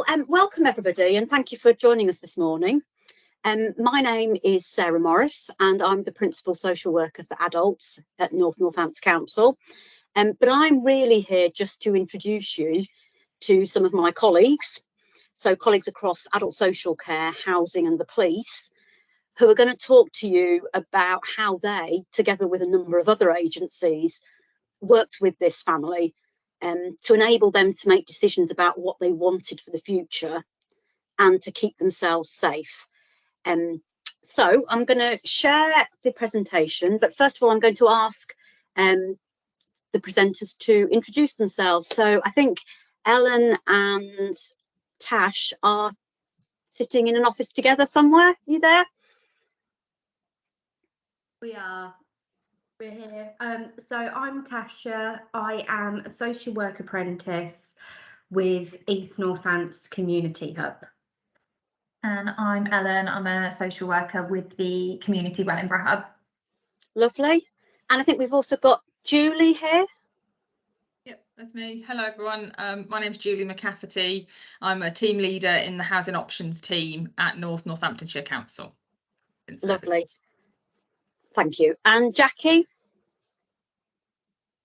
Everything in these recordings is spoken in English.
Well, welcome everybody, and thank you for joining us this morning. My name is Sarah Morris, and I'm the Principal Social Worker for Adults at North Northants Council. But I'm really here just to introduce you to some of my colleagues, so colleagues across adult social care, housing and the police, who are going to talk to you about how they, together with a number of other agencies, worked with this family to enable them to make decisions about what they wanted for the future and to keep themselves safe. So I'm going to share the presentation, but first of all, I'm going to ask the presenters to introduce themselves. So I think Ellen and Tash are sitting in an office together somewhere. Are you there? We are. We're here. So I'm Tasha. I am a social work apprentice with East Northants Community Hub. And I'm Ellen. I'm a social worker with the Community Wellingborough Hub. Lovely. And I think we've also got Julie here. Yep, that's me. Hello everyone. My name's Julie McCafferty. I'm a team leader in the Housing Options team at North Northamptonshire Council. Lovely. Thank you. And Jackie?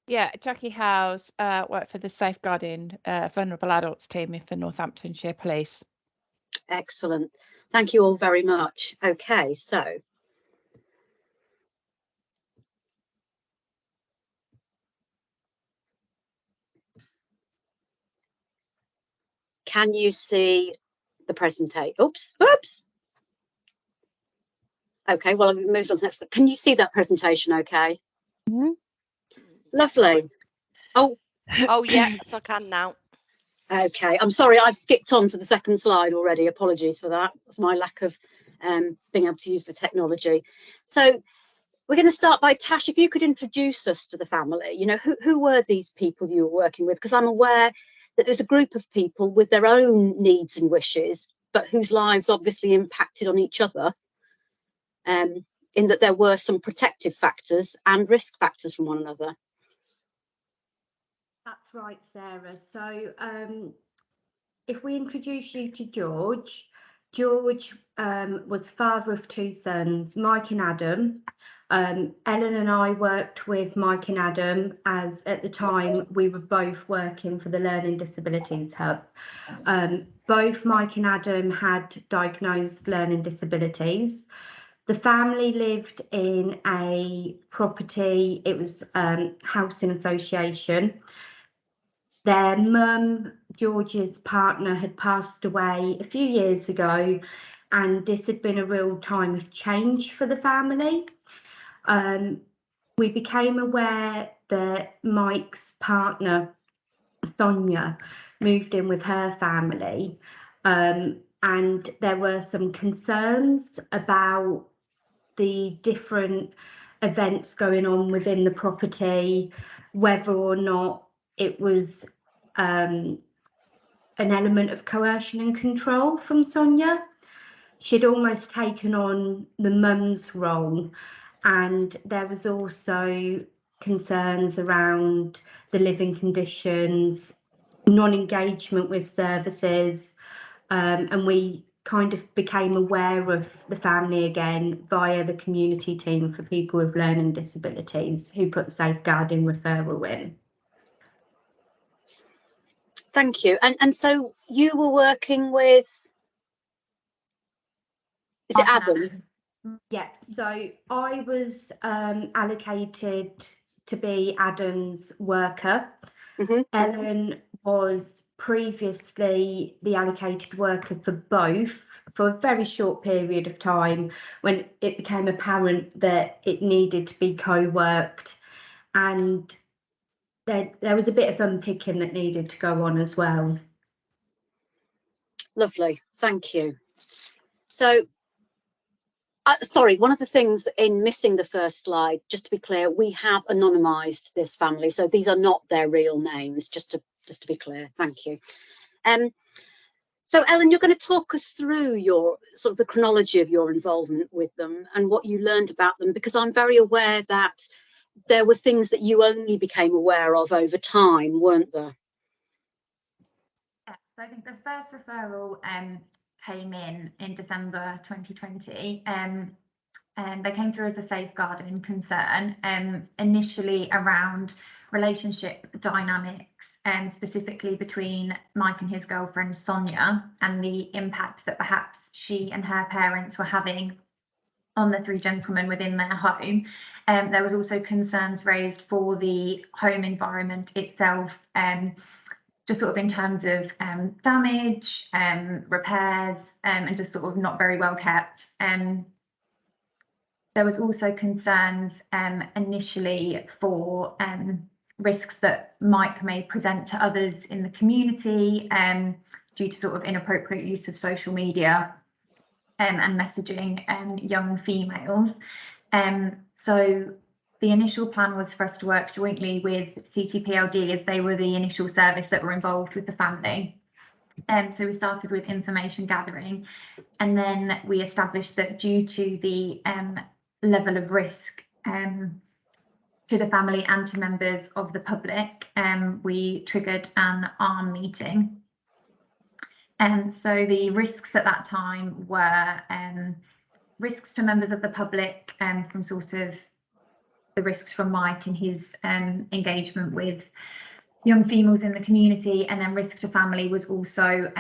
Yeah, Jackie Howes, work for the Safeguarding Vulnerable Adults team for Northamptonshire Police. Excellent. Thank you all very much. Okay, so can you see the presentation? Oops. Okay, well, I've moved on to next. Can you see that presentation okay? Mm-hmm. Lovely. Oh, yes, I can now. Okay, I'm sorry, I've skipped on to the second slide already. Apologies for that. It's my lack of being able to use the technology. So we're going to start by Tash. If you could introduce us to the family, you know, who were these people you were working with? Because I'm aware that there's a group of people with their own needs and wishes, but whose lives obviously impacted on each other. In that there were some protective factors and risk factors from one another. That's right, Sarah. So if we introduce you to George, George was father of two sons, Mike and Adam. Ellen and I worked with Mike and Adam as at the time we were both working for the Learning Disabilities Hub. Both Mike and Adam had diagnosed learning disabilities. The family lived in a property, it was housing association. Their mum, George's partner, had passed away a few years ago, and this had been a real time of change for the family. We became aware that Mike's partner, Sonia, moved in with her family, and there were some concerns about the different events going on within the property, whether or not it was an element of coercion and control from Sonia. She'd almost taken on the mum's role, and there was also concerns around the living conditions, non-engagement with services, and we kind of became aware of the family again via the community team for people with learning disabilities who put the safeguarding referral in. Thank you. And so you were working with, is it Adam? Yeah, so I was allocated to be Adam's worker. Mm-hmm. Ellen was previously the allocated worker for both for a very short period of time when it became apparent that it needed to be co-worked, and there was a bit of unpicking that needed to go on as well. Lovely, thank you. So sorry, one of the things in missing the first slide, just to be clear, we have anonymised this family, so these are not their real names, just to be clear. Thank you. So Ellen, you're going to talk us through your sort of the chronology of your involvement with them and what you learned about them, because I'm very aware that there were things that you only became aware of over time, weren't there? So I think the first referral came in December 2020. They came through as a safeguarding concern, initially around relationship dynamics, specifically between Mike and his girlfriend Sonia, and the impact that perhaps she and her parents were having on the three gentlemen within their home. There was also concerns raised for the home environment itself, just sort of in terms of damage, repairs, and just sort of not very well kept. There was also concerns initially for risks that Mike may present to others in the community due to sort of inappropriate use of social media and messaging young females. So the initial plan was for us to work jointly with CTPLD, as they were the initial service that were involved with the family. So we started with information gathering, and then we established that due to the level of risk to the family and to members of the public, we triggered an ARM meeting. And so the risks at that time were risks to members of the public from sort of the risks from Mike and his engagement with young females in the community, and then risk to family was also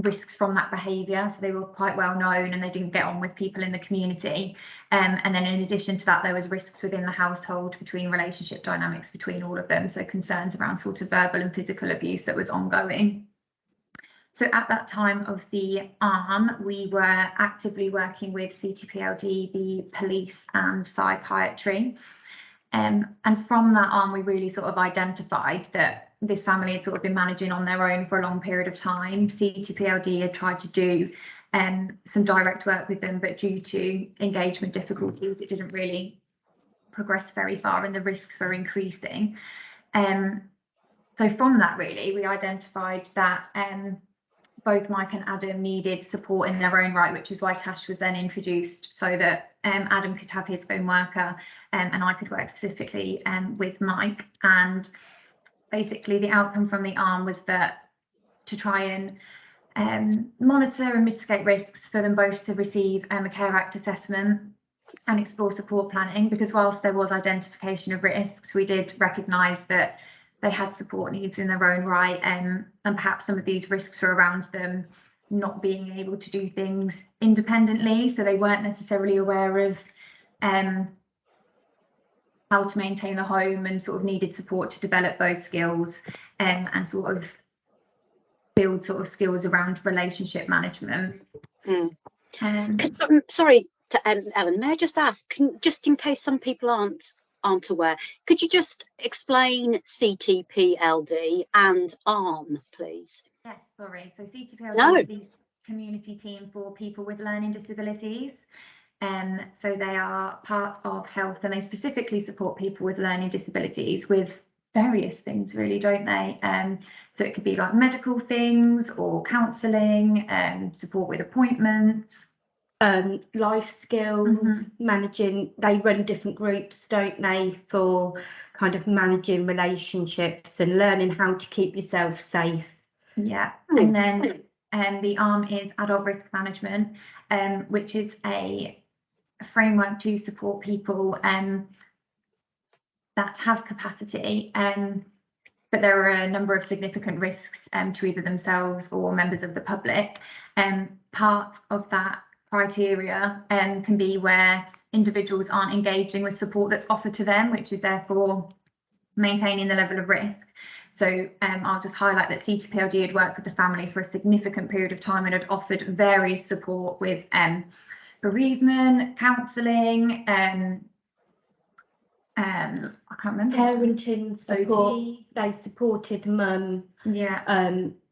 risks from that behaviour. So they were quite well known and they didn't get on with people in the community. And then in addition to that, there was risks within the household between relationship dynamics between all of them. So concerns around sort of verbal and physical abuse that was ongoing. So at that time of the ARM, we were actively working with CTPLD, the police and psychiatry. And from that ARM, we really sort of identified that this family had sort of been managing on their own for a long period of time. CTPLD had tried to do some direct work with them, but due to engagement difficulties, it didn't really progress very far and the risks were increasing. So from that, really, we identified that both Mike and Adam needed support in their own right, which is why Tash was then introduced, so that Adam could have his own worker and I could work specifically with Mike. And basically the outcome from the ARM was that to try and monitor and mitigate risks for them both to receive a Care Act assessment and explore support planning, because whilst there was identification of risks, we did recognise that they had support needs in their own right, and perhaps some of these risks were around them not being able to do things independently, so they weren't necessarily aware of how to maintain the home and sort of needed support to develop those skills and sort of build sort of skills around relationship management. Sorry, Ellen, may I just ask, just in case some people aren't aware, could you just explain CTPLD and ARM, please? Yes, sorry. So CTPLD is the community team for people with learning disabilities. So they are part of health, and they specifically support people with learning disabilities with various things, really, don't they? So it could be like medical things or counselling, support with appointments. Life skills, managing, they run different groups, don't they, for kind of managing relationships and learning how to keep yourself safe. Yeah, and then the ARM is adult risk management, which is a framework to support people that have capacity, but there are a number of significant risks to either themselves or members of the public. Part of that criteria can be where individuals aren't engaging with support that's offered to them, which is therefore maintaining the level of risk. So I'll just highlight that CTPLD had worked with the family for a significant period of time and had offered various support with bereavement, counselling, I can't remember. Parenting support. They supported mum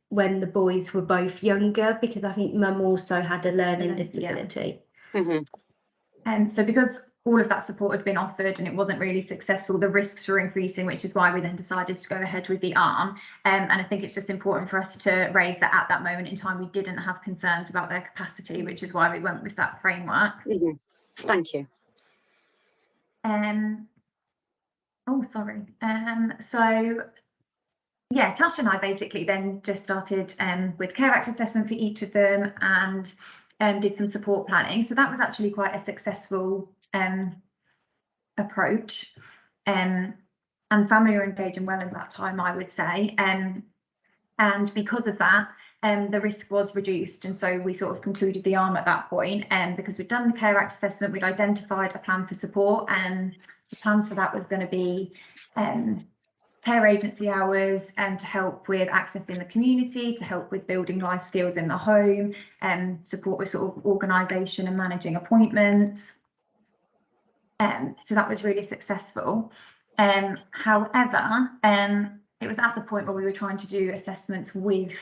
when the boys were both younger, because I think mum also had a learning disability. So because all of that support had been offered and it wasn't really successful, the risks were increasing, which is why we then decided to go ahead with the ARM. And I think it's just important for us to raise that at that moment in time we didn't have concerns about their capacity, which is why we went with that framework. Thank you. Oh, sorry. So yeah, Tash and I basically then just started with Care Act assessment for each of them, and did some support planning. So that was actually quite a successful approach. And family were engaging well in that time, I would say. And because of that, the risk was reduced. And so we sort of concluded the arm at that point. Because we'd done the Care Act assessment, we'd identified a plan for support, and the plan for that was going to be care agency hours to help with accessing the community, to help with building life skills in the home, support with sort of organisation and managing appointments. So that was really successful. However, it was at the point where we were trying to do assessments with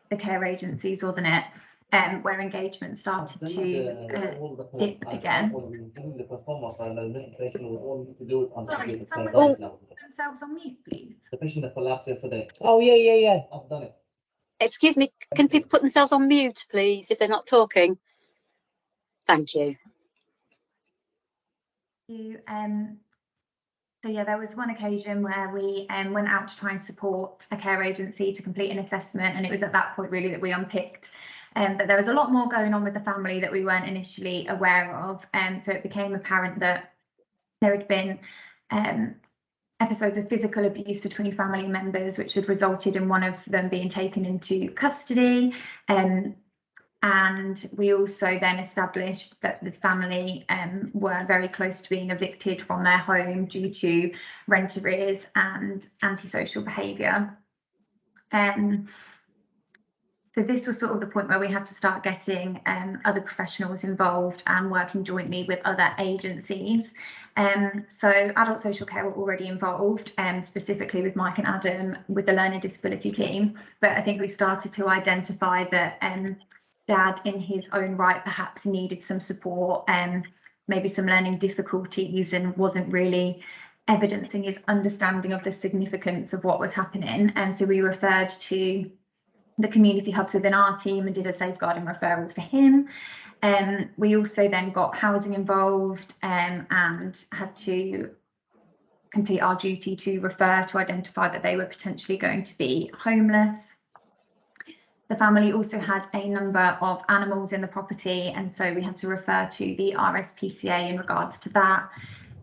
the care agencies, wasn't it? Where engagement started to dip again. Themselves on mute, please. The patient that collapsed yesterday. Oh, yeah. I've done it. Excuse me, can people put themselves on mute, please, if they're not talking? Thank you. So yeah, there was one occasion where we went out to try and support a care agency to complete an assessment, and it was at that point really that we unpicked that there was a lot more going on with the family that we weren't initially aware of, and so it became apparent that there had been episodes of physical abuse between family members, which had resulted in one of them being taken into custody. And we also then established that the family were very close to being evicted from their home due to rent arrears and antisocial behaviour. So this was sort of the point where we had to start getting other professionals involved and working jointly with other agencies. So adult social care were already involved, specifically with Mike and Adam with the learning disability team. But I think we started to identify that Dad in his own right perhaps needed some support, maybe some learning difficulties, and wasn't really evidencing his understanding of the significance of what was happening. And so we referred to the community hubs within our team and did a safeguarding referral for him. We also then got housing involved and had to complete our duty to refer to identify that they were potentially going to be homeless. The family also had a number of animals in the property, and so we had to refer to the RSPCA in regards to that.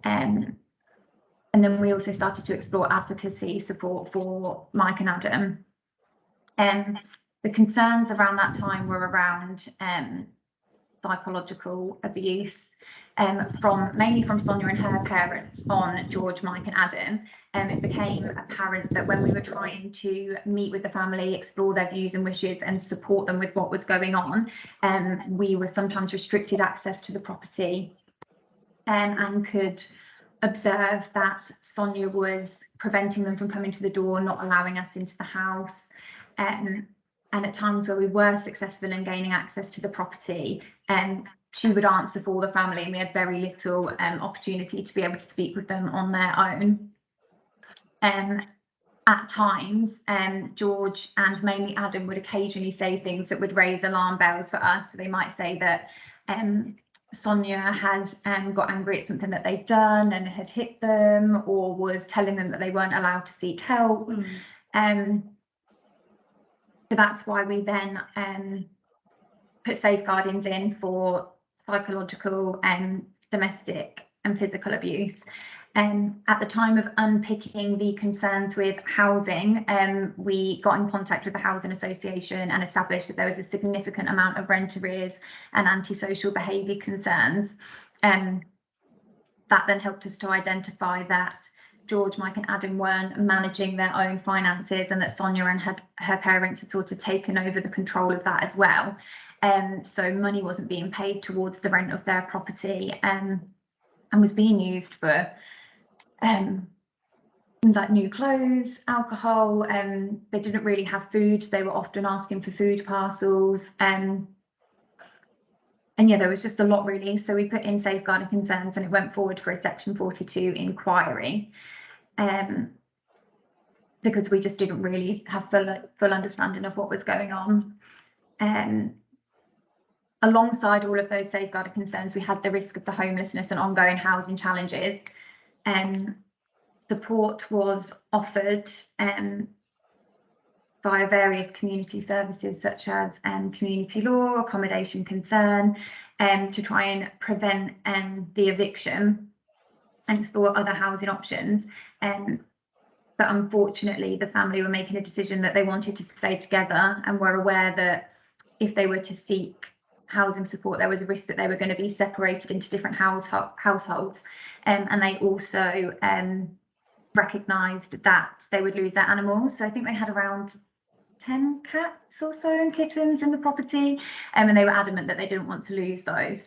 And then we also started to explore advocacy support for Mike and Adam. The concerns around that time were around psychological abuse, mainly from Sonia and her parents on George, Mike and Adam. It became apparent that when we were trying to meet with the family, explore their views and wishes and support them with what was going on, we were sometimes restricted access to the property, and could observe that Sonia was preventing them from coming to the door, not allowing us into the house. And at times where we were successful in gaining access to the property, she would answer for the family, and we had very little opportunity to be able to speak with them on their own. At times, George and mainly Adam would occasionally say things that would raise alarm bells for us. So they might say that Sonia had got angry at something that they'd done and had hit them, or was telling them that they weren't allowed to seek help. So that's why we then put safeguardings in for psychological, domestic and physical abuse. At the time of unpicking the concerns with housing, we got in contact with the Housing Association and established that there was a significant amount of rent arrears and antisocial behaviour concerns. That then helped us to identify that George, Mike and Adam weren't managing their own finances, and that Sonia and her parents had sort of taken over the control of that as well. So money wasn't being paid towards the rent of their property, and was being used for like new clothes, alcohol. They didn't really have food. They were often asking for food parcels. And yeah, there was just a lot really. So we put in safeguarding concerns, and it went forward for a Section 42 inquiry, because we just didn't really have full understanding of what was going on. Alongside all of those safeguarding concerns, we had the risk of the homelessness and ongoing housing challenges. Support was offered via various community services such as community law, accommodation concern, to try and prevent the eviction and explore other housing options. But unfortunately, the family were making a decision that they wanted to stay together and were aware that if they were to seek housing support, there was a risk that they were going to be separated into different households. And they also recognised that they would lose their animals. So I think they had around 10 cats or so and kittens in the property, and they were adamant that they didn't want to lose those.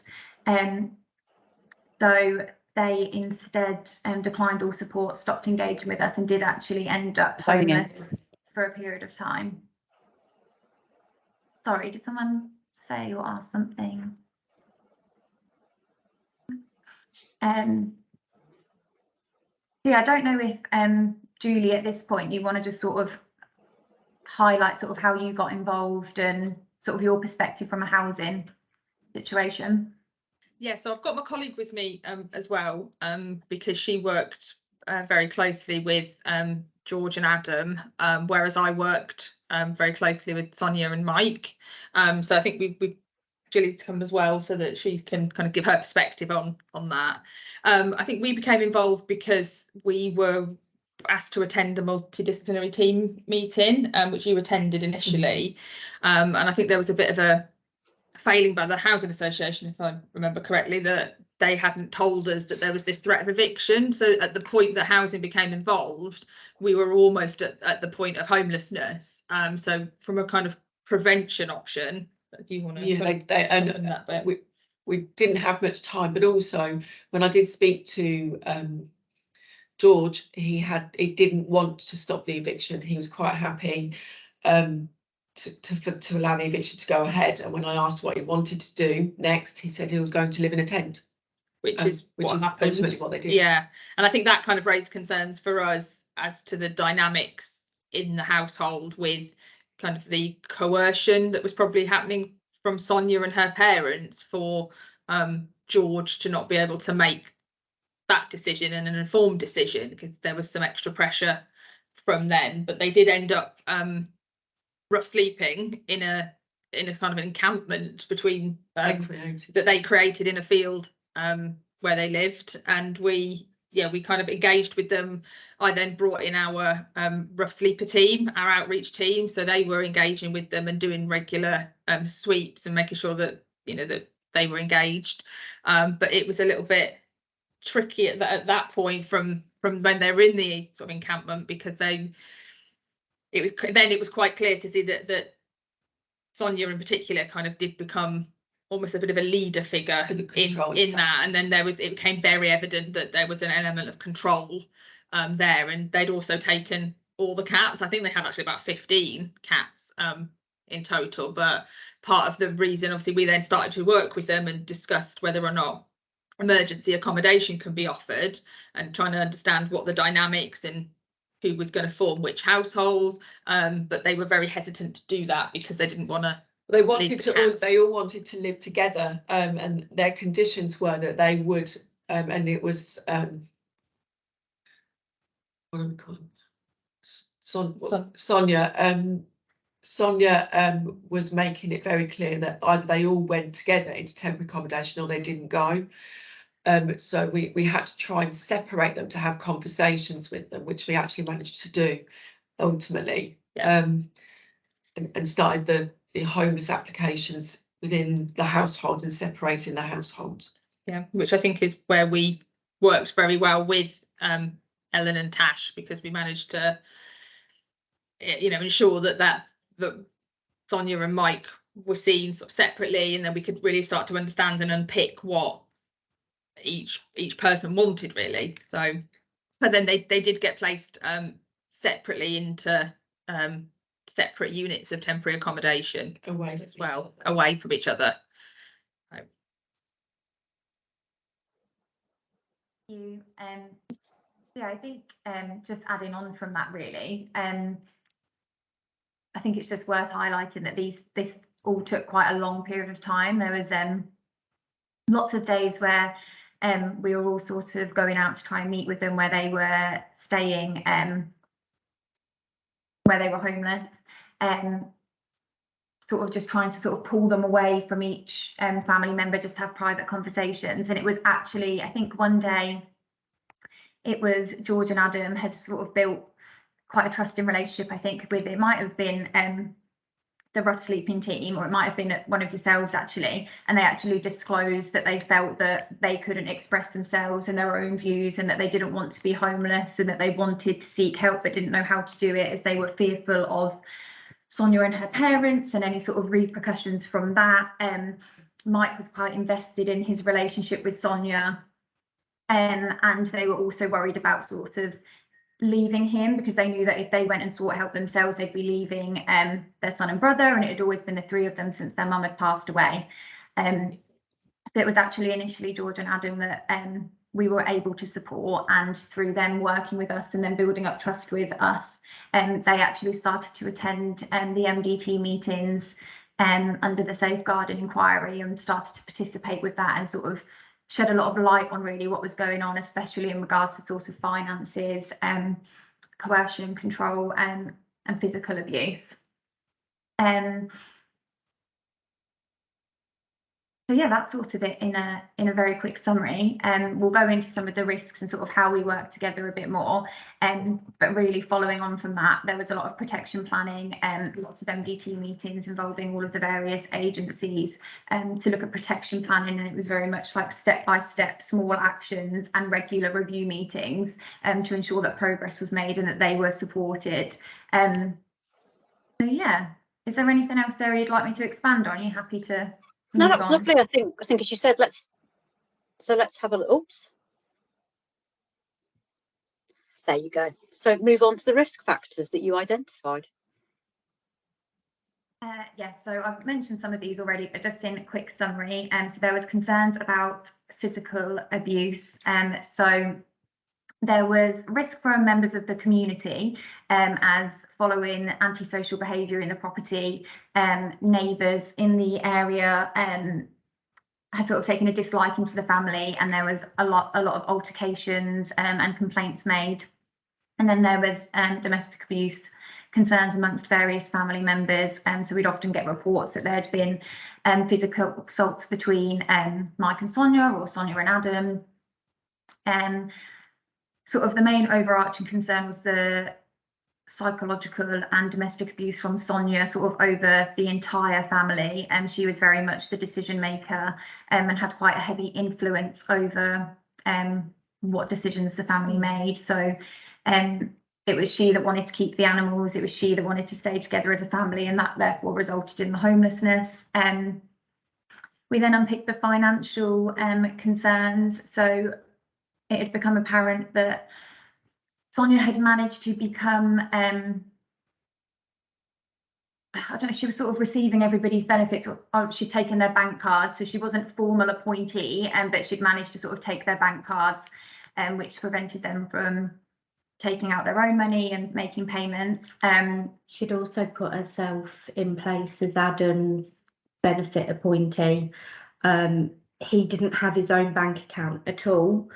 So they instead declined all support, stopped engaging with us, and did actually end up homeless for a period of time. Sorry, did someone say or ask something? Yeah, I don't know if Julie, at this point, you want to just sort of highlight sort of how you got involved and sort of your perspective from a housing situation. Yeah, so I've got my colleague with me as well, because she worked very closely with George and Adam, whereas I worked very closely with Sonia and Mike. So I think we Julie to come as well so that she can kind of give her perspective on that. I think we became involved because we were asked to attend a multidisciplinary team meeting, which you attended initially, and I think there was a bit of a failing by the housing association, if I remember correctly, that they hadn't told us that there was this threat of eviction. So at the point that housing became involved, we were almost at the point of homelessness. So from a kind of prevention option, if you want to, yeah, we didn't have much time, but also when I did speak to George, he didn't want to stop the eviction. He was quite happy to allow the eviction to go ahead. And when I asked what he wanted to do next, he said he was going to live in a tent, which is what happened. Ultimately what they did. Yeah, and I think that kind of raised concerns for us as to the dynamics in the household, with kind of the coercion that was probably happening from Sonia and her parents for George to not be able to make that decision and an informed decision, because there was some extra pressure from them. But they did end up rough sleeping in a kind of encampment between that they created in a field where they lived, and we kind of engaged with them. I then brought in our rough sleeper team, our outreach team, so they were engaging with them and doing regular sweeps and making sure that that they were engaged. But it was a little bit tricky at that point from when they were in the sort of encampment, because it was quite clear to see that Sonia in particular kind of did become almost a bit of a leader figure in that, and then it became very evident that there was an element of control there, and they'd also taken all the cats. I think they had actually about 15 cats in total. But part of the reason, obviously, we then started to work with them and discussed whether or not emergency accommodation can be offered, and trying to understand what the dynamics and who was going to form which household. But they were very hesitant to do that because they didn't want to. They all wanted to live together, and their conditions were that they would, and it was what do we call it? Sonia was making it very clear that either they all went together into temporary accommodation or they didn't go. So we had to try and separate them to have conversations with them, which we actually managed to do ultimately. Yeah. And started the homeless applications within the household and separating the households. Yeah, which I think is where we worked very well with Ellen and Tash, because we managed to ensure that Sonia and Mike were seen sort of separately, and then we could really start to understand and unpick what each person wanted, really. So, but then they did get placed separately into separate units of temporary accommodation away from each other. Yeah, I think just adding on from that, really, I think it's just worth highlighting that this all took quite a long period of time. There was lots of days where we were all sort of going out to try and meet with them where they were staying, where they were homeless. sort of just trying to sort of pull them away from each family member, just have private conversations. And it was actually, I think one day it was George and Adam had sort of built quite a trusting relationship, I think, with, it might have been the Rough Sleeping team, or it might have been one of yourselves actually, and they actually disclosed that they felt that they couldn't express themselves and their own views, and that they didn't want to be homeless, and that they wanted to seek help but didn't know how to do it, as they were fearful of Sonia and her parents and any sort of repercussions from that. Mike was quite invested in his relationship with Sonia, and they were also worried about sort of leaving him, because they knew that if they went and sought help themselves, they'd be leaving their son and brother, and it had always been the three of them since their mum had passed away. So it was actually initially George and Adam that we were able to support, and through them working with us and then building up trust with us, they actually started to attend the MDT meetings under the Safeguarding inquiry, and started to participate with that, and sort of shed a lot of light on really what was going on, especially in regards to sort of finances, coercion, control, and physical abuse. So yeah, that's sort of it in a very quick summary. We'll go into some of the risks and sort of how we work together a bit more. But really following on from that, there was a lot of protection planning and lots of MDT meetings involving all of the various agencies to look at protection planning, and it was very much like step-by-step small actions and regular review meetings to ensure that progress was made and that they were supported. So yeah, is there anything else, Sarah, you'd like me to expand on? Are you happy to? No, that was lovely. I think as you said, let's have a look. Oops. There you go. So move on to the risk factors that you identified. Yeah, so I've mentioned some of these already, but just in a quick summary. So there was concerns about physical abuse. So there was risk from members of the community as following antisocial behaviour in the property. Neighbours in the area had sort of taken a disliking to the family, and there was a lot of altercations and complaints made. And then there was domestic abuse concerns amongst various family members. So we'd often get reports that there had been physical assaults between Mike and Sonia, or Sonia and Adam. Sort of the main overarching concern was the psychological and domestic abuse from Sonia sort of over the entire family, and she was very much the decision maker and had quite a heavy influence over what decisions the family made. So it was she that wanted to keep the animals, it was she that wanted to stay together as a family, and that therefore resulted in the homelessness. We then unpicked the financial concerns. So it had become apparent that Sonia had managed to become, I don't know, she was sort of receiving everybody's benefits, or she'd taken their bank cards. So she wasn't a formal appointee, but she'd managed to sort of take their bank cards, which prevented them from taking out their own money and making payments. She'd also put herself in place as Adam's benefit appointee. He didn't have his own bank account at all.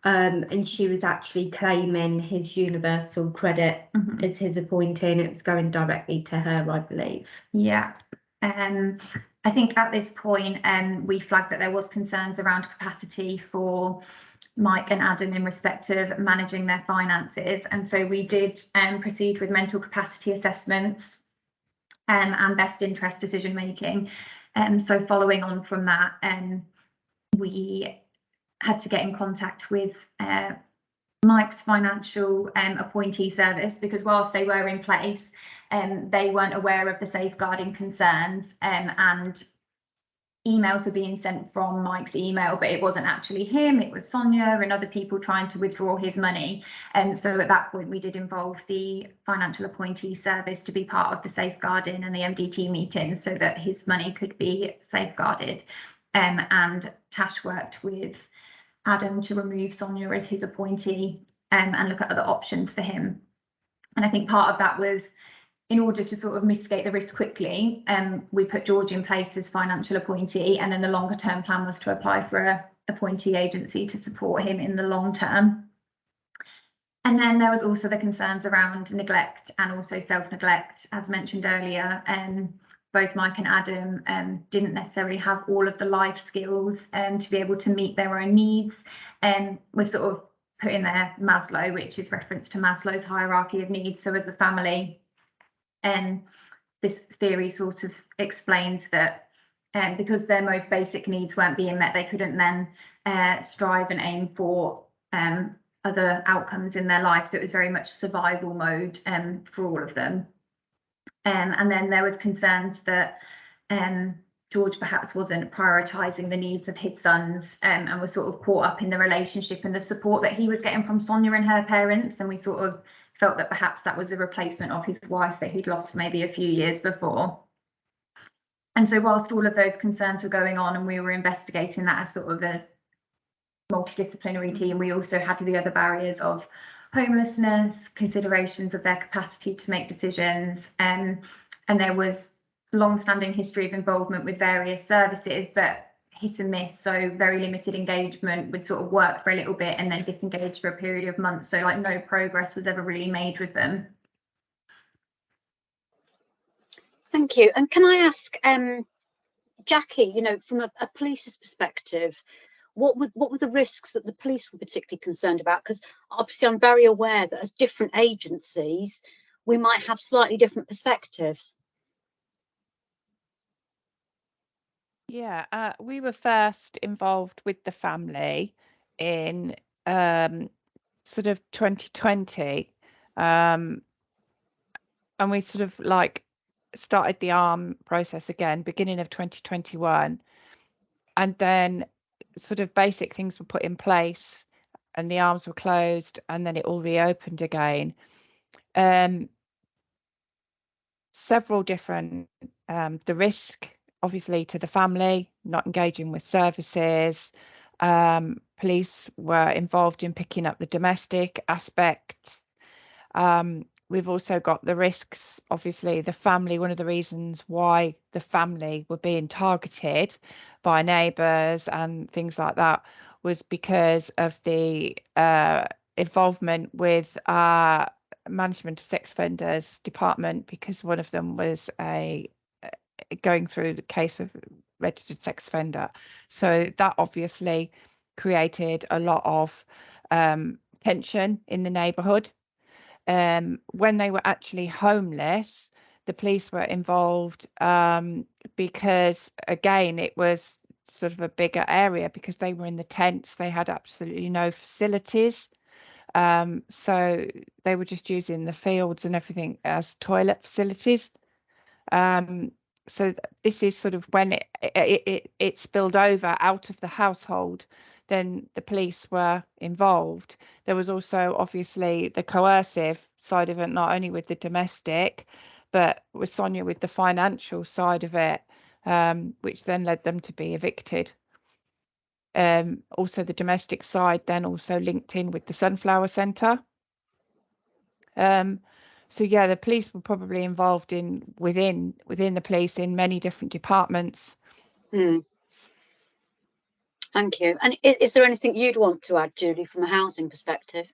And she was actually claiming his universal credit as his appointee, and it was going directly to her, I believe. Yeah. I think at this point, we flagged that there was concerns around capacity for Mike and Adam in respect of managing their finances. And so we did proceed with mental capacity assessments and best interest decision making. So following on from that, we had to get in contact with Mike's financial appointee service, because whilst they were in place, they weren't aware of the safeguarding concerns, and emails were being sent from Mike's email, but it wasn't actually him, it was Sonia and other people trying to withdraw his money. And so at that point we did involve the financial appointee service to be part of the safeguarding and the MDT meetings so that his money could be safeguarded. And Tash worked with Adam to remove Sonia as his appointee and look at other options for him. And I think part of that was, in order to sort of mitigate the risk quickly, we put George in place as financial appointee, and then the longer term plan was to apply for a appointee agency to support him in the long term. And then there was also the concerns around neglect and also self-neglect, as mentioned earlier. Both Mike and Adam didn't necessarily have all of the life skills to be able to meet their own needs. We've sort of put in there Maslow, which is reference to Maslow's hierarchy of needs. So as a family, this theory sort of explains that because their most basic needs weren't being met, they couldn't then strive and aim for other outcomes in their life. So it was very much survival mode for all of them. And then there was concerns that George perhaps wasn't prioritising the needs of his sons and was sort of caught up in the relationship and the support that he was getting from Sonia and her parents. And we sort of felt that perhaps that was a replacement of his wife that he'd lost maybe a few years before. And so whilst all of those concerns were going on and we were investigating that as sort of a multidisciplinary team, we also had the other barriers of homelessness, considerations of their capacity to make decisions, and there was long-standing history of involvement with various services, but hit and miss, so very limited engagement, would sort of work for a little bit and then disengage for a period of months, so like no progress was ever really made with them. Thank you. And can I ask, Jackie, you know, from a police's perspective, what were the risks that the police were particularly concerned about? Because obviously I'm very aware that as different agencies, we might have slightly different perspectives. Yeah, we were first involved with the family in sort of 2020, and we sort of like started the ARM process again beginning of 2021, and then sort of basic things were put in place and the arms were closed and then it all reopened again. Several different, the risk obviously to the family, not engaging with services. Police were involved in picking up the domestic aspect. We've also got the risks, obviously the family, one of the reasons why the family were being targeted by neighbours and things like that was because of the involvement with our management of sex offenders department, because one of them was going through the case of registered sex offender. So that obviously created a lot of tension in the neighbourhood. When they were actually homeless, the police were involved because, again, it was sort of a bigger area because they were in the tents. They had absolutely no facilities. So they were just using the fields and everything as toilet facilities. So this is sort of when it spilled over out of the household, then the police were involved. There was also obviously the coercive side of it, not only with the domestic, but with Sonia with the financial side of it, which then led them to be evicted. Also the domestic side then also linked in with the Sunflower Centre. So yeah, the police were probably involved in within the police in many different departments. Thank you. And is there anything you'd want to add, Julie, from a housing perspective?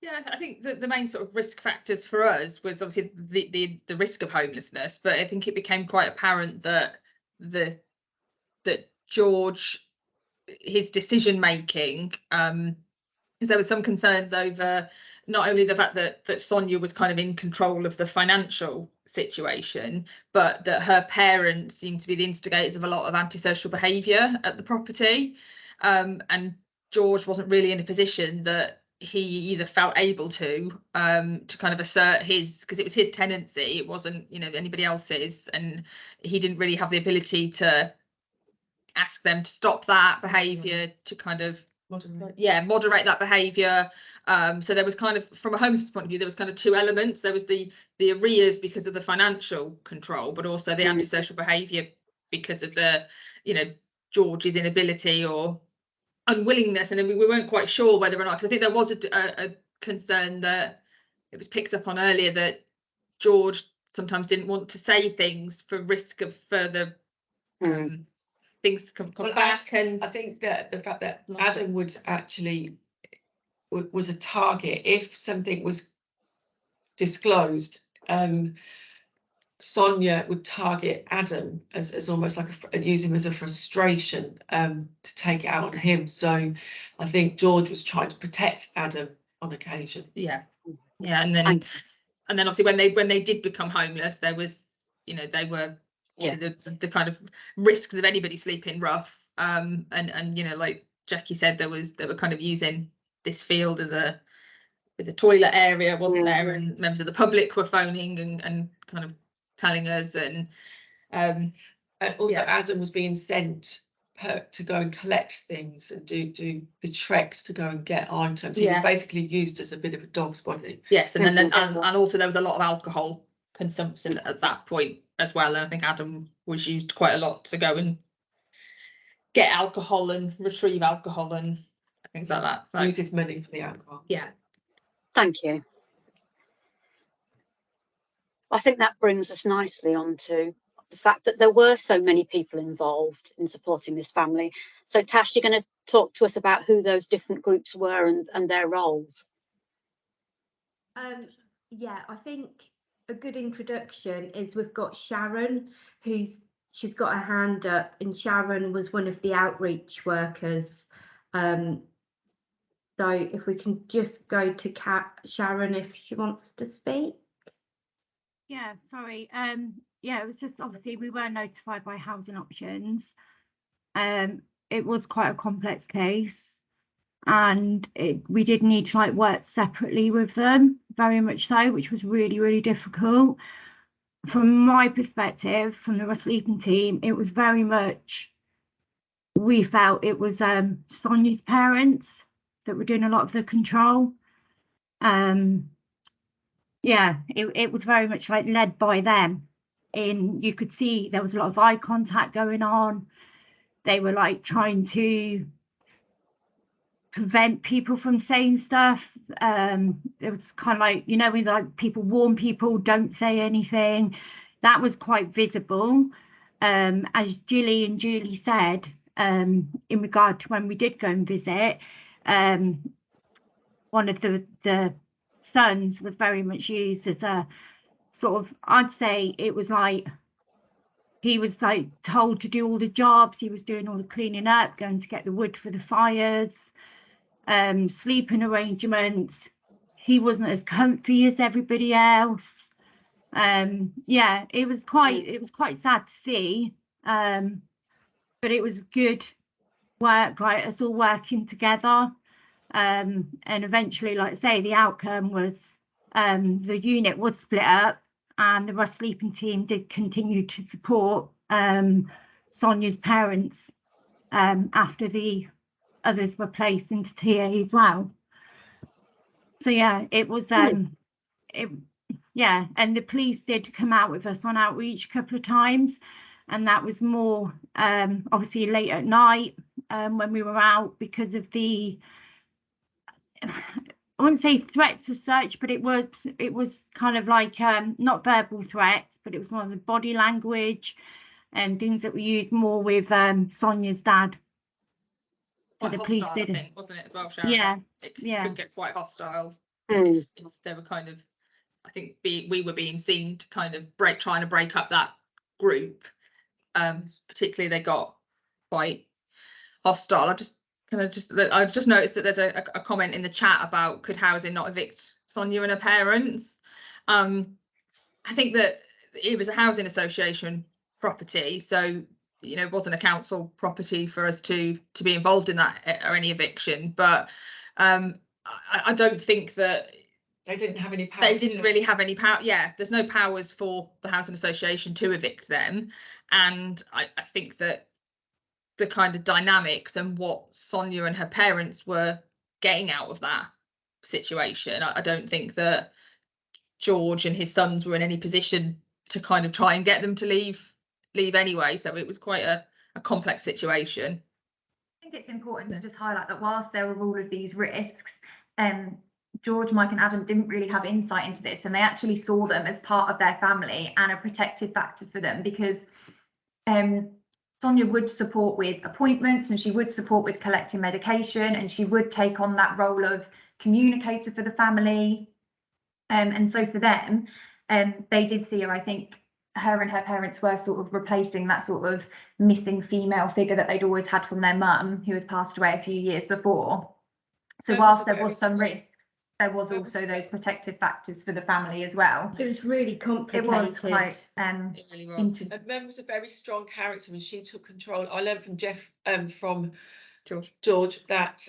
Yeah, I think the main sort of risk factors for us was obviously the risk of homelessness, but I think it became quite apparent that that George, his decision making, because there were some concerns over not only the fact that Sonia was kind of in control of the financial situation, but that her parents seemed to be the instigators of a lot of antisocial behaviour at the property, and George wasn't really in a position that he either felt able to kind of assert his, because it was his tenancy, it wasn't, you know, anybody else's, and he didn't really have the ability to ask them to stop that behaviour, to kind of moderate that behaviour. So there was kind of, from a homelessness point of view, there was kind of two elements. There was the arrears because of the financial control, but also the antisocial behaviour because of the, you know, George's inability or unwillingness. And we weren't quite sure whether or not, because I think there was a concern that it was picked up on earlier, that George sometimes didn't want to say things for risk of further things come back. And I think that the fact that Adam would actually, was a target. If something was disclosed, Sonia would target Adam as almost like use him as a frustration to take it out on him. So I think George was trying to protect Adam on occasion. Yeah, and then obviously when they did become homeless, there was, you know, they were the kind of risks of anybody sleeping rough, and you know, like Jackie said, they were kind of using this field as a toilet area, wasn't there, and members of the public were phoning and kind of telling us, and although Adam was being sent to go and collect things and do the treks to go and get items. He was basically used as a bit of a dog's body. Yes, and then and also there was a lot of alcohol consumption at that point as well, and I think Adam was used quite a lot to go and get alcohol and retrieve alcohol and things like that. So uses money for the alcohol. Yeah. Thank you. I think that brings us nicely on to the fact that there were so many people involved in supporting this family. So Tash, you're going to talk to us about who those different groups were and their roles. Yeah, I think a good introduction is we've got Sharon, she's got her hand up, and Sharon was one of the outreach workers. So if we can just go to Sharon if she wants to speak. Yeah, sorry. Yeah, it was just obviously we were notified by Housing Options. It was quite a complex case, and we did need to like work separately with them, very much so, which was really, really difficult. From my perspective, from the Russell Eaton team, it was very much, we felt it was Sonia's parents that were doing a lot of the control. Yeah, it was very much like led by them. You could see there was a lot of eye contact going on. They were like trying to prevent people from saying stuff. It was kind of like, you know, when like people warn people, don't say anything. That was quite visible. As Gilly and Julie said, in regard to when we did go and visit, one of the sons was very much used as a sort of, I'd say it was like he was like told to do all the jobs. He was doing all the cleaning up, going to get the wood for the fires, sleeping arrangements. He wasn't as comfy as everybody else. Yeah, it was quite sad to see, but it was good work, like us all working together. And eventually, like I say, the outcome was the unit was split up, and the Russell Eaton team did continue to support Sonia's parents after the others were placed into TA as well. So yeah, it was yeah, and the police did come out with us on outreach a couple of times, and that was more obviously late at night when we were out, because of the, I wouldn't say threats as such, but it was kind of like not verbal threats, but it was more of the body language and things that we used more with Sonia's dad. Quite the hostile, police did, I think, wasn't it, as well, Sharon? Yeah, it could get quite hostile Mm. if they were kind of, I think we were being seen to kind of trying to break up that group. Particularly they got quite hostile. I've just noticed that there's a comment in the chat about could housing not evict Sonia and her parents. I think that it was a housing association property, so you know it wasn't a council property for us to be involved in that or any eviction. But I don't think that they didn't have any power. They didn't really have any power. Yeah, there's no powers for the housing association to evict them, and I think that the kind of dynamics and what Sonia and her parents were getting out of that situation, I don't think that George and his sons were in any position to kind of try and get them to leave anyway. So it was quite a complex situation. I think it's important to just highlight that whilst there were all of these risks, George, Mike and Adam didn't really have insight into this, and they actually saw them as part of their family and a protective factor for them, because Sonia would support with appointments, and she would support with collecting medication, and she would take on that role of communicator for the family. And so for them, they did see her, I think her and her parents were sort of replacing that sort of missing female figure that they'd always had from their mum, who had passed away a few years before. So whilst there was some risk, there was also those protective factors for the family as well. It was really complicated. It was quite It really was. Mem was a very strong character when she took control. I learned from Jeff, from George, that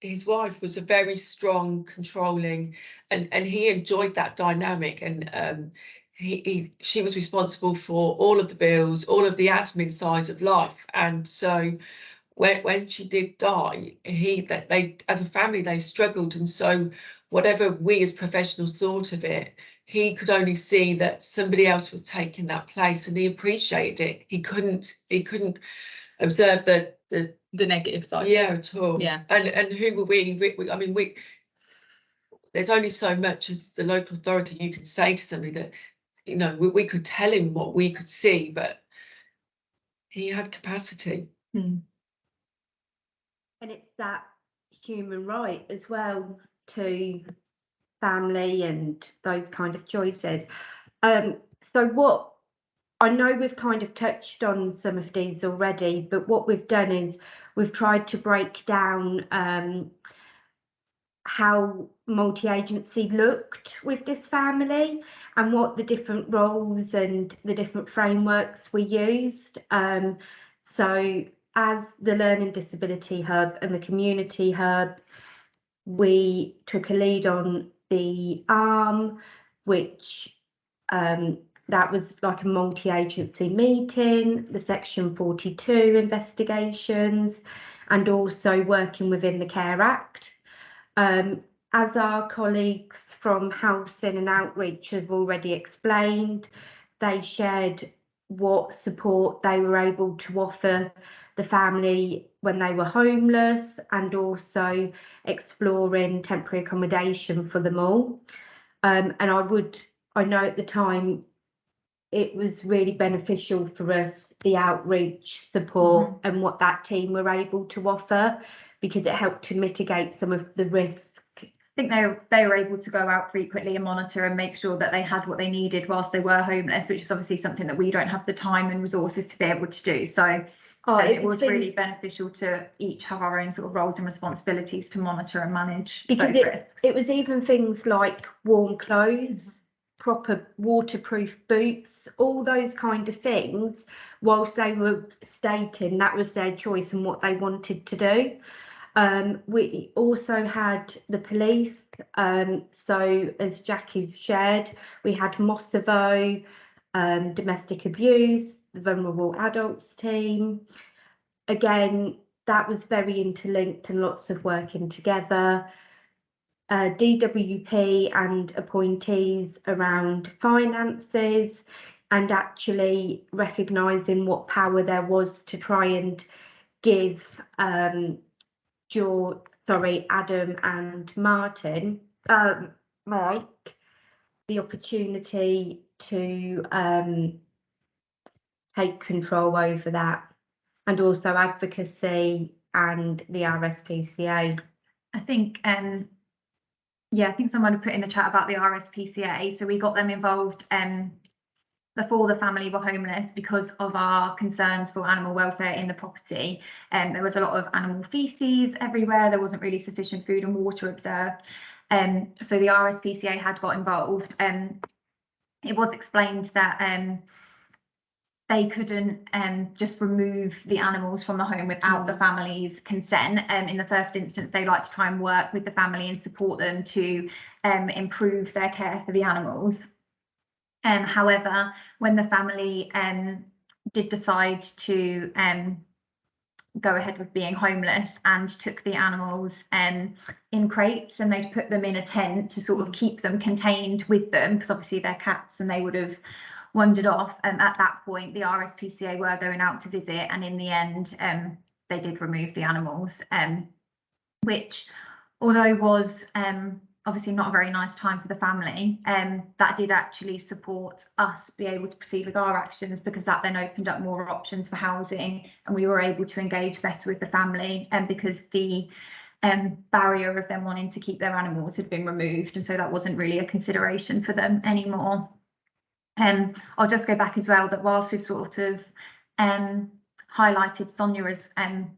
his wife was a very strong, controlling, and he enjoyed that dynamic. And she was responsible for all of the bills, all of the admin side of life. And so when she did die, they as a family they struggled, and so whatever we as professionals thought of it, he could only see that somebody else was taking that place, and he appreciated it. He couldn't observe the negative side. Yeah, at all. Yeah. And who were we? I mean, there's only so much as the local authority you can say to somebody that, you know, we could tell him what we could see, but he had capacity. And it's that human right as well to family and those kind of choices. So what I know we've kind of touched on some of these already, but what we've done is we've tried to break down how multi-agency looked with this family and what the different roles and the different frameworks we used. So as the Learning Disability Hub and the Community Hub, we took a lead on the ARM, which that was like a multi-agency meeting, the Section 42 investigations, and also working within the Care Act. As our colleagues from Housing and Outreach have already explained, they shared what support they were able to offer the family when they were homeless, and also exploring temporary accommodation for them all. And I know at the time it was really beneficial for us, the outreach support and what that team were able to offer, because it helped to mitigate some of the risk. I think they were able to go out frequently and monitor and make sure that they had what they needed whilst they were homeless, which is obviously something that we don't have the time and resources to be able to do. So it was really beneficial to each have our own sort of roles and responsibilities to monitor and manage those risks. It was even things like warm clothes, proper waterproof boots, all those kind of things, whilst they were stating that was their choice and what they wanted to do. We also had the police, so as Jackie's shared, we had Mossavo, domestic abuse, the vulnerable adults team. Again, that was very interlinked and lots of working together. DWP and appointees around finances, and actually recognising what power there was to try and give Adam and Mike the opportunity to take control over that, and also advocacy and the RSPCA. I think I think someone put in the chat about the RSPCA. So we got them involved before the family were homeless because of our concerns for animal welfare in the property. There was a lot of animal feces everywhere. There wasn't really sufficient food and water observed. So the RSPCA had got involved. It was explained that they couldn't just remove the animals from the home without the family's consent. In the first instance, they like to try and work with the family and support them to improve their care for the animals. However, when the family did decide to go ahead with being homeless and took the animals in crates, and they'd put them in a tent to sort of keep them contained with them, because obviously they're cats and they would have wandered off. At that point, the RSPCA were going out to visit, and in the end, they did remove the animals, which, although was obviously not a very nice time for the family, that did actually support us be able to proceed with our actions, because that then opened up more options for housing, and we were able to engage better with the family, because the barrier of them wanting to keep their animals had been removed, and so that wasn't really a consideration for them anymore. I'll just go back as well that whilst we've sort of highlighted Sonia as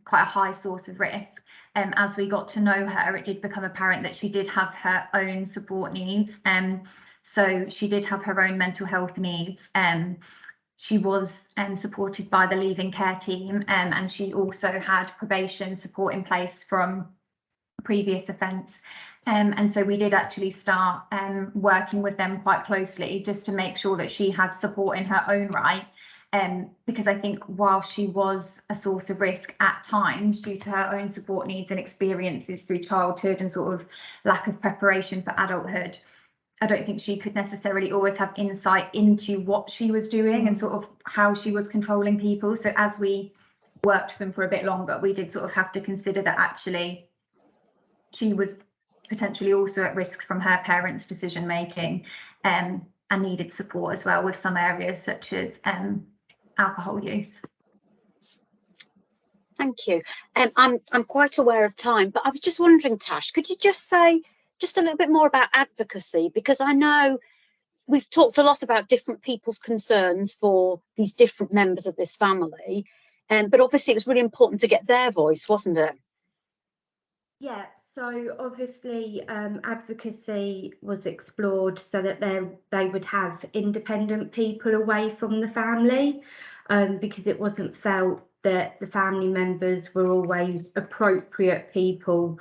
quite a high source of risk, as we got to know her, it did become apparent that she did have her own support needs. So she did have her own mental health needs. She was supported by the leaving care team, and she also had probation support in place from a previous offence. And so we did actually start working with them quite closely just to make sure that she had support in her own right. Because I think while she was a source of risk at times due to her own support needs and experiences through childhood and sort of lack of preparation for adulthood, I don't think she could necessarily always have insight into what she was doing and sort of how she was controlling people. So as we worked with them for a bit longer, we did sort of have to consider that actually she was potentially also at risk from her parents' decision making, and needed support as well with some areas such as alcohol use. Thank you. I'm quite aware of time, but I was just wondering, Tash, could you just say just a little bit more about advocacy? Because I know we've talked a lot about different people's concerns for these different members of this family, but obviously it was really important to get their voice, wasn't it? Yeah, so obviously advocacy was explored so that they would have independent people away from the family, because it wasn't felt that the family members were always appropriate people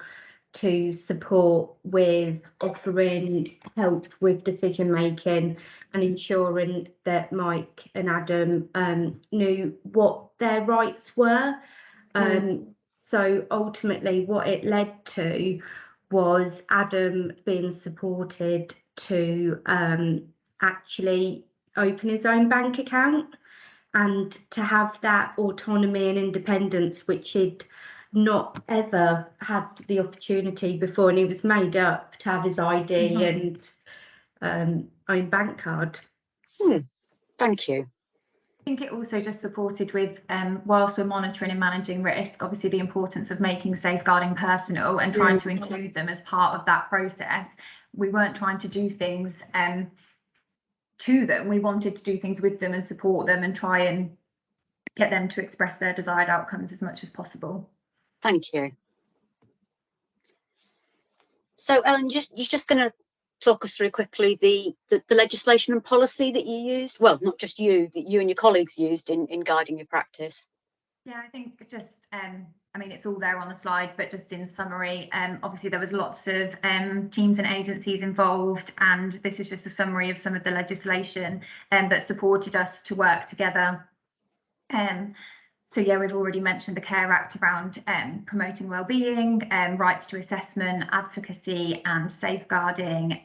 to support with offering help with decision making and ensuring that Mike and Adam knew what their rights were. So ultimately what it led to was Adam being supported to actually open his own bank account and to have that autonomy and independence, which he'd not ever had the opportunity before, and he was made up to have his ID and own bank card. Thank you. I think it also just supported with, whilst we're monitoring and managing risk, obviously the importance of making safeguarding personal and trying to include them as part of that process. We weren't trying to do things to them. We wanted to do things with them and support them and try and get them to express their desired outcomes as much as possible. Thank you. So Ellen, you're just going to talk us through quickly the legislation and policy that you used, well, not just you, that you and your colleagues used in guiding your practice. Yeah, I think just I mean, it's all there on the slide, but just in summary, obviously there was lots of teams and agencies involved, and this is just a summary of some of the legislation that supported us to work together. So yeah, we've already mentioned the Care Act around promoting wellbeing, rights to assessment, advocacy and safeguarding,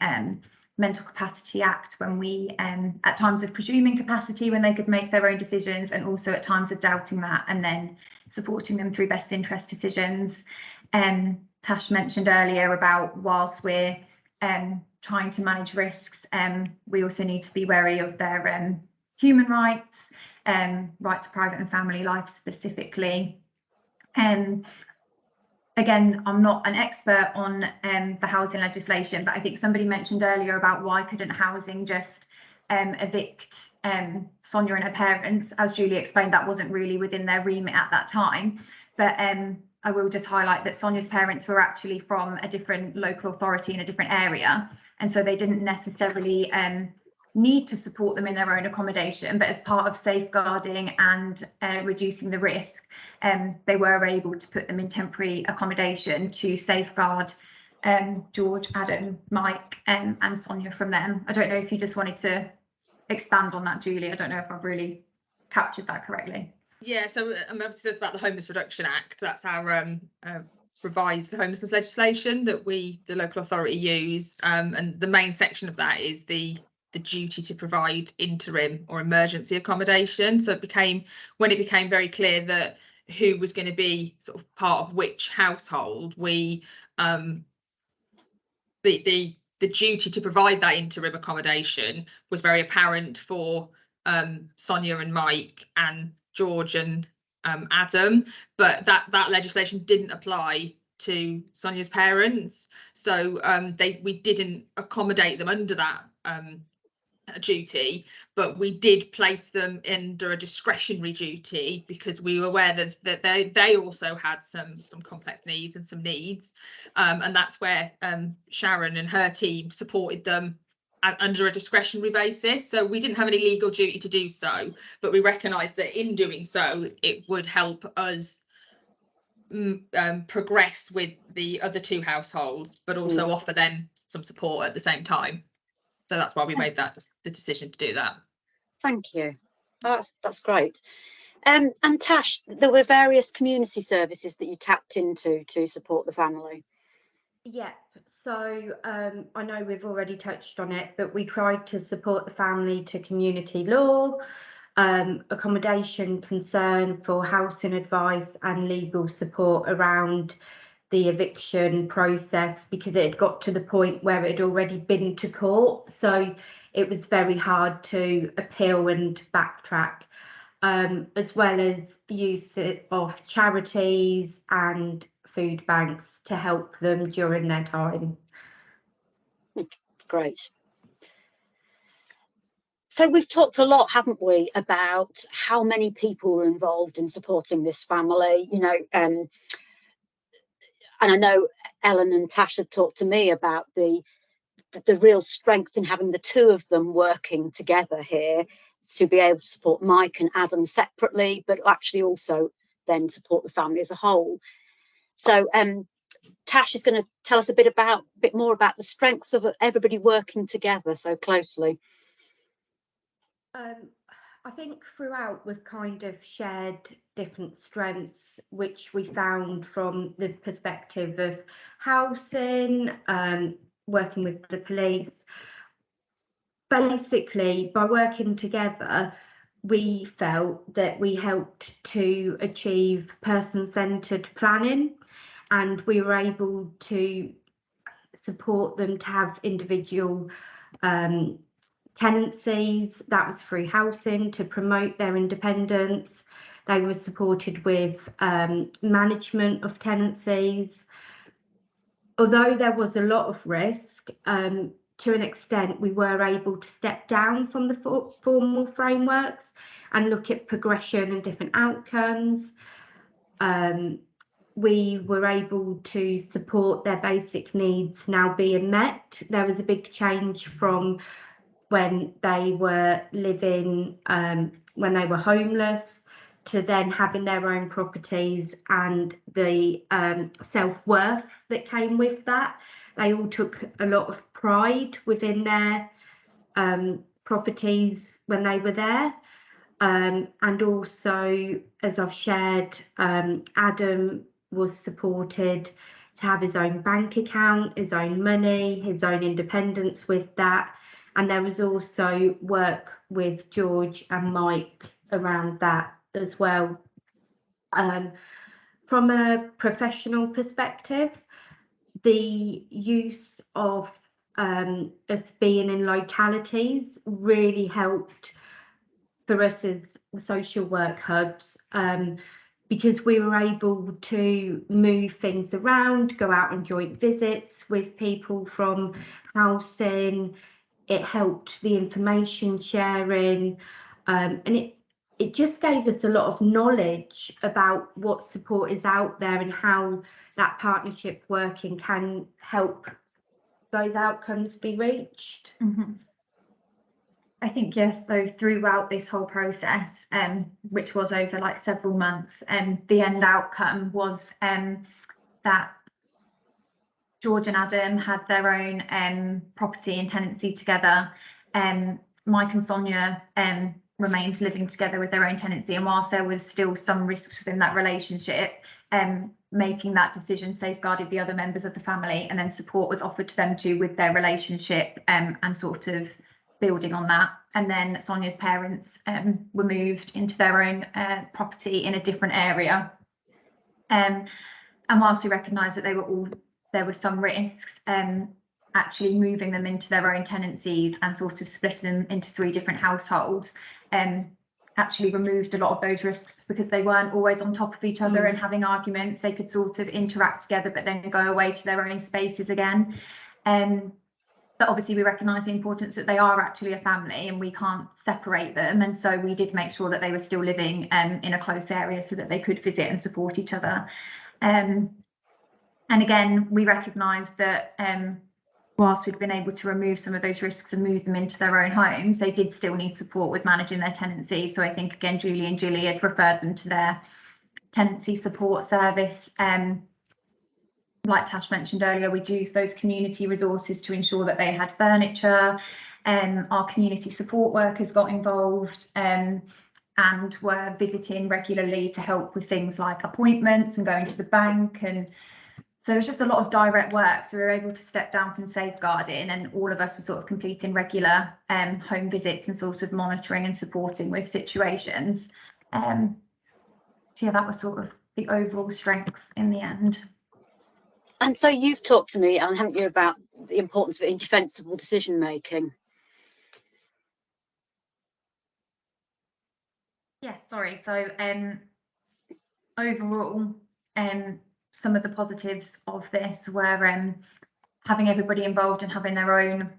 Mental Capacity Act when we, at times of presuming capacity when they could make their own decisions, and also at times of doubting that and then supporting them through best interest decisions. Tash mentioned earlier about whilst we're trying to manage risks, we also need to be wary of their human rights, right to private and family life specifically. Again, I'm not an expert on the housing legislation, but I think somebody mentioned earlier about why couldn't housing just evict Sonia and her parents. As Julie explained, that wasn't really within their remit at that time. But I will just highlight that Sonia's parents were actually from a different local authority in a different area, and so they didn't necessarily need to support them in their own accommodation, but as part of safeguarding and reducing the risk, they were able to put them in temporary accommodation to safeguard George, Adam, Mike and Sonia from them. I don't know if you just wanted to expand on that, Julie. I don't know if I've really captured that correctly. Yeah, so obviously it's about the Homeless Reduction Act. That's our revised homelessness legislation that the local authority used, and the main section of that is the duty to provide interim or emergency accommodation. So when it became very clear that who was going to be sort of part of which household, the duty to provide that interim accommodation was very apparent for Sonia and Mike and George and Adam, but that legislation didn't apply to Sonia's parents. So we didn't accommodate them under that duty, but we did place them under a discretionary duty because we were aware that they also had some complex needs and some needs, and that's where Sharon and her team supported them under a discretionary basis. So we didn't have any legal duty to do so, but we recognised that in doing so it would help us progress with the other two households, but also offer them some support at the same time. So that's why we made the decision to do that. Thank you. That's great. And Tash, there were various community services that you tapped into to support the family. Yep. So I know we've already touched on it, but we tried to support the family to community law, accommodation concern for housing advice and legal support around the eviction process, because it had got to the point where it had already been to court, so it was very hard to appeal and backtrack, as well as use of charities and food banks to help them during their time. Great. So we've talked a lot, haven't we, about how many people were involved in supporting this family, you know, and I know Ellen and Tash have talked to me about the real strength in having the two of them working together here to be able to support Mike and Adam separately, but actually also then support the family as a whole. So Tash is going to tell us a bit more about the strengths of everybody working together so closely. I think throughout we've kind of shared different strengths, which we found from the perspective of housing, working with the police. Basically, by working together, we felt that we helped to achieve person-centred planning, and we were able to support them to have individual tenancies. That was through housing to promote their independence. They were supported with management of tenancies. Although there was a lot of risk, to an extent, we were able to step down from the formal frameworks and look at progression and different outcomes. We were able to support their basic needs now being met. There was a big change from when they were living, when they were homeless, to then having their own properties and the self-worth that came with that. They all took a lot of pride within their properties when they were there. And also, as I've shared, Adam was supported to have his own bank account, his own money, his own independence with that. And there was also work with George and Mike around that as well. From a professional perspective, the use of us being in localities really helped for us as social work hubs, because we were able to move things around, go out on joint visits with people from housing. It helped the information sharing, and it just gave us a lot of knowledge about what support is out there and how that partnership working can help those outcomes be reached. Mm-hmm. I think, yes, though, throughout this whole process, which was over like several months, the end outcome was that George and Adam had their own property and tenancy together. Mike and Sonia remained living together with their own tenancy, and whilst there was still some risks within that relationship, making that decision safeguarded the other members of the family, and then support was offered to them too with their relationship, and sort of building on that. And then Sonia's parents were moved into their own property in a different area, and whilst we recognised that there were some risks, actually moving them into their own tenancies and sort of splitting them into 3 different households actually removed a lot of those risks because they weren't always on top of each other and having arguments. They could sort of interact together but then go away to their own spaces again. But obviously we recognise the importance that they are actually a family and we can't separate them, and so we did make sure that they were still living in a close area so that they could visit and support each other. And again, we recognised that whilst we'd been able to remove some of those risks and move them into their own homes, they did still need support with managing their tenancy. So I think, again, Julie and Julie had referred them to their tenancy support service. Like Tash mentioned earlier, we'd use those community resources to ensure that they had furniture. Our community support workers got involved and were visiting regularly to help with things like appointments and going to the bank, and so it was just a lot of direct work. So we were able to step down from safeguarding, and all of us were sort of completing regular home visits and sort of monitoring and supporting with situations. So yeah, that was sort of the overall strengths in the end. And so you've talked to me, and haven't you, about the importance of indefensible decision making? Yes, sorry. So overall, some of the positives of this were having everybody involved and having their own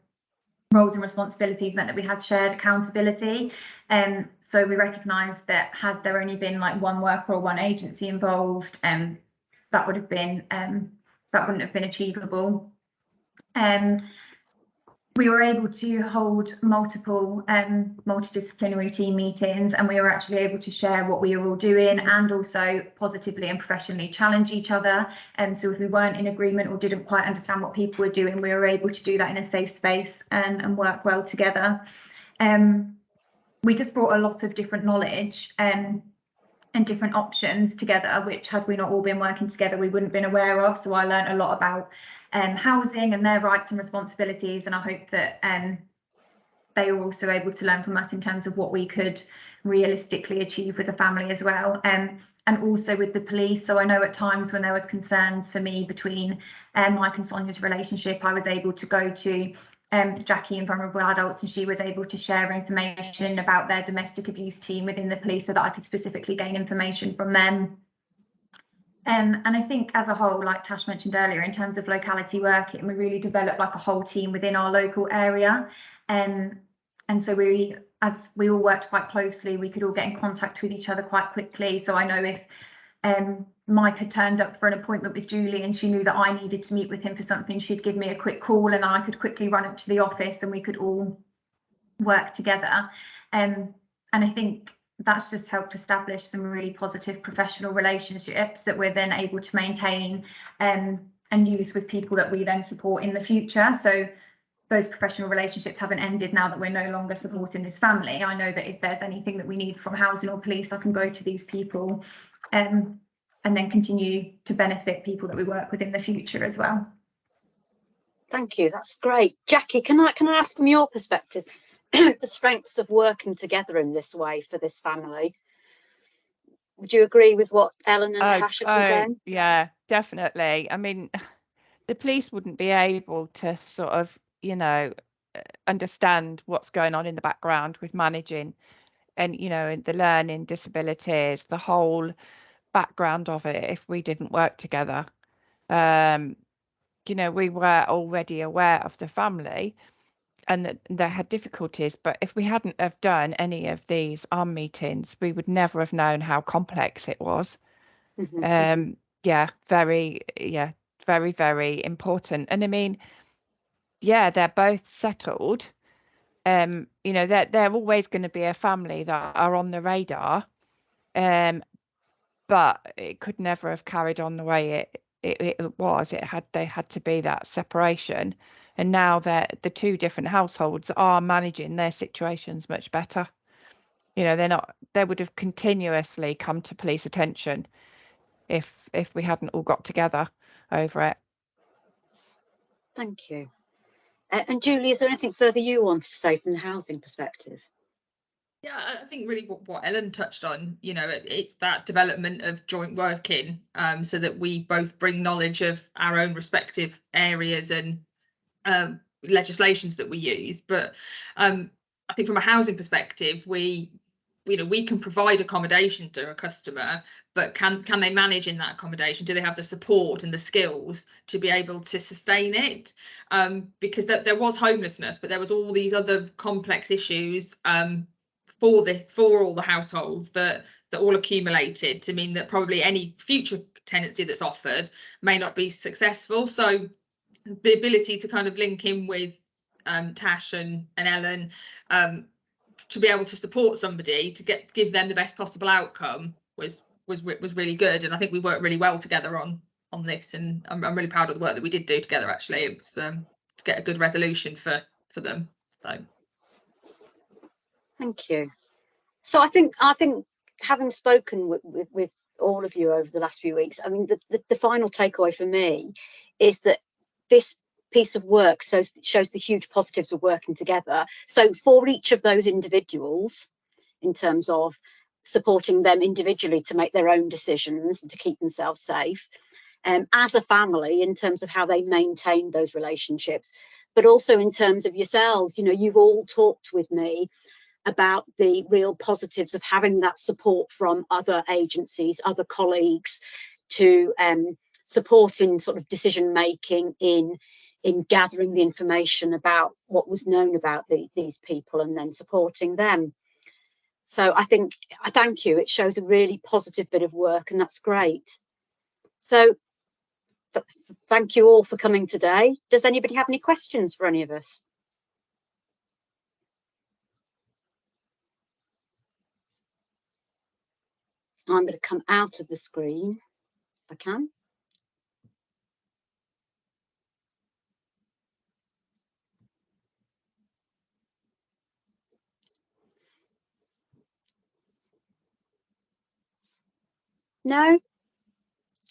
roles and responsibilities meant that we had shared accountability. So we recognised that had there only been like one worker or one agency involved, that would have been that wouldn't have been achievable. We were able to hold multiple multidisciplinary team meetings, and we were actually able to share what we were all doing and also positively and professionally challenge each other. So if we weren't in agreement or didn't quite understand what people were doing, we were able to do that in a safe space and work well together. We just brought a lot of different knowledge and different options together, which had we not all been working together, we wouldn't have been aware of. So I learned a lot about housing and their rights and responsibilities, and I hope that they were also able to learn from us in terms of what we could realistically achieve with the family as well, and also with the police. So I know at times when there was concerns for me between Mike and Sonia's relationship, I was able to go to Jackie and Vulnerable Adults, and she was able to share information about their domestic abuse team within the police so that I could specifically gain information from them. And I think as a whole, like Tash mentioned earlier, in terms of locality working, we really developed like a whole team within our local area. And so as we all worked quite closely, we could all get in contact with each other quite quickly. So I know if Mike had turned up for an appointment with Julie and she knew that I needed to meet with him for something, she'd give me a quick call and I could quickly run up to the office and we could all work together. And I think that's just helped establish some really positive professional relationships that we're then able to maintain and use with people that we then support in the future. So those professional relationships haven't ended now that we're no longer supporting this family. I know that if there's anything that we need from housing or police, I can go to these people and then continue to benefit people that we work with in the future as well. Thank you, that's great. Jackie, can I ask from your perspective the strengths of working together in this way for this family? Would you agree with what Ellen and Tash have been saying? Yeah, definitely. I mean, the police wouldn't be able to sort of, you know, understand what's going on in the background with managing and, you know, the learning disabilities, the whole background of it, if we didn't work together. You know, we were already aware of the family and that they had difficulties, but if we hadn't have done any of these ARM meetings, we would never have known how complex it was. Yeah, very, very important. And I mean, yeah, they're both settled. You know, they're always going to be a family that are on the radar. But it could never have carried on the way it was. They had to be that separation. And now that the two different households are managing their situations much better. You know, they would have continuously come to police attention if we hadn't all got together over it. Thank you. And Julie, is there anything further you wanted to say from the housing perspective? Yeah, I think really what Ellen touched on, you know, it's that development of joint working, so that we both bring knowledge of our own respective areas and legislations that we use. But I think from a housing perspective, we you know, we can provide accommodation to a customer, but can they manage in that accommodation? Do they have the support and the skills to be able to sustain it? Because there was homelessness, but there was all these other complex issues for all the households that all accumulated to mean that probably any future tenancy that's offered may not be successful. So the ability to kind of link in with Tash and Ellen to be able to support somebody to give them the best possible outcome was really good, and I think we worked really well together on this, and I'm really proud of the work that we did do together. Actually, it was to get a good resolution for them. So thank you. So I think having spoken with all of you over the last few weeks, I mean, the final takeaway for me is that this piece of work shows the huge positives of working together. So for each of those individuals, in terms of supporting them individually to make their own decisions and to keep themselves safe, as a family in terms of how they maintain those relationships, but also in terms of yourselves. You know, you've all talked with me about the real positives of having that support from other agencies, other colleagues, to support in sort of decision making, in gathering the information about what was known about these people and then supporting them. So I thank you. It shows a really positive bit of work, and that's great. So thank you all for coming today. Does anybody have any questions for any of us? I'm going to come out of the screen if I can. No?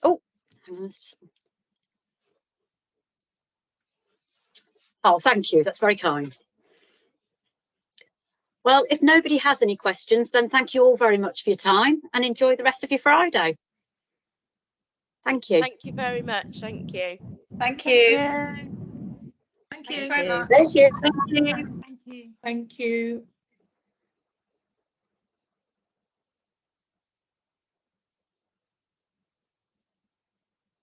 Oh, hang on. Oh, thank you. That's very kind. Well, if nobody has any questions, then thank you all very much for your time and enjoy the rest of your Friday. Thank you. Thank you very much. Thank you. Thank you. thank you. Very much. Thank you. Thank you. Thank you.